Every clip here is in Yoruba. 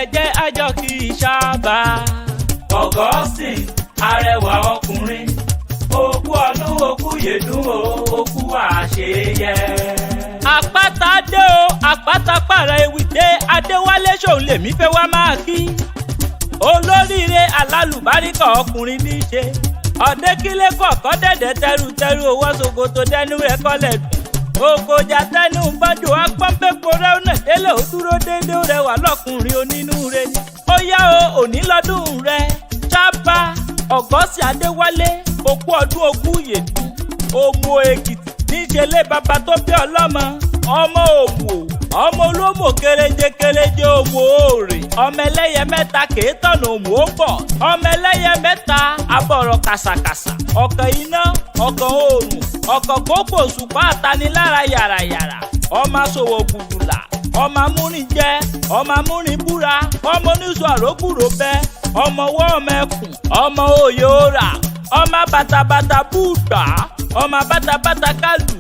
ẹ̀jẹ̀ àjọ kì í ṣáàbà. Augustine arẹwà ọkùnrin okú ọdún okú yèdún o okú àṣeyẹ. Àpáta dé o àpáta pààrà ewì dé Adéwálé ṣòun lèmi fẹ́ wá máa kí. Olóríire alálùbáríkà ọkùnrin ní í ṣe. Ọ̀dẹ́kílé kọ̀ọ̀kan dẹ̀dẹ̀ tẹrutẹru owó ṣòkòtò dẹnu rẹ̀ kọ́lẹ̀ dùn. Òkòjà tẹnu gbọ́dọ̀ apọ́npẹ́pọ̀ rẹ̀ ọ̀nà délé ó dúró déédé ó rẹwà lọ́kùnrin onínúure ni. Ó yá o òní lọ́dún rẹ̀ ṣáàbà Augustine Adéwálé okú ọdún okú yèdú OMUO Èkìtì níṣẹ́lẹ̀ bàbá tó bí ọlọ́mọ ọmọ OMUO ọmọ olómò kéréje kéréje OMUO òòrè ọmọ ẹlẹ́yẹ mẹ́ta kéétọ̀nà OMUO pọ̀ ọmọ ẹlẹ́yẹ mẹ́ta abọ̀rọ̀ kàṣàkàṣà ọ̀kàn iná ọ̀kàn oòrùn ọ̀kàn kókò òṣùpá àtanilára yàràyàrà ọmọ aṣòwò gbùdùlà ọmọ amúrinjẹ ọmọ amúrinbúra ọmọ oníṣù àrókùrò bẹ́ẹ̀ ọmọ ọwọ́ ọmọ ẹkùn ọmọ òye òrà ọmọ bàtàbàtà búùgbà ọmọ bàtàbàtà kálù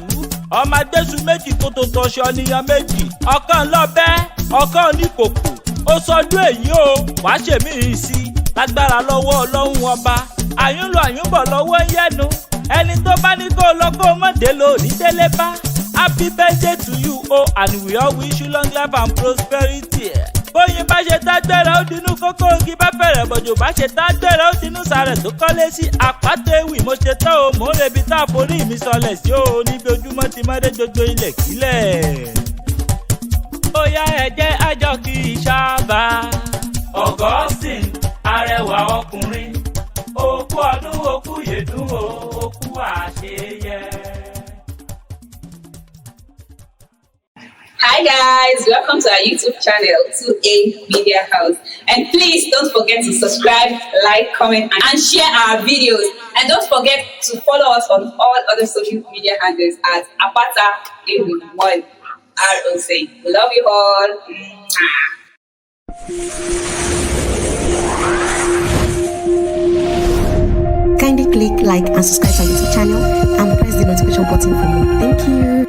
ọmọ agbésù méjì tó tó tọṣọ níyan méjì ọ̀kan lọ́bẹ̀ ọ̀kan oníkòkò ó sọdún èyí o wàá ṣèmí rí sí i lágbára lọ́wọ́ ọlọ́run ọba àyúnlò àyúnbọ̀ lọ́wọ́ yẹnu ẹni tó bá ní kó lọ́kọ́ mọ̀dé lò ní délé bá. Happy birthday to you oh and we all wish you long life and prosperity. Bóyin bá ṣe tágbẹ́rẹ́ ó dinú kókó igi bá fẹ̀rẹ̀ bọ̀jọ̀ bá ṣe tágbẹ́rẹ́ ó dinú sàrẹ̀ tó kọ́lé sí àpáta ewì mo ṣe tán o mò ń rebi tá a forí mi sọlẹ̀ sí o níbi ojúmọ́ ti mọ́dé jojo ilẹ̀ kílẹ̀. Ó yá ẹ̀jẹ̀ àjọ kì í ṣáàbà. Augustine arẹwà ọkùnrin okú ọdún okú yèdún o okú àṣeyẹ. Hi guys, welcome to our YouTube channel, 2A Media House. And please don't forget to subscribe, like, comment, and share our videos. And don't forget to follow us on all other social media handles at APATA EWI ROC. Love you all. Kindly click like and subscribe to our YouTube channel and press the notification button for more. Thank you.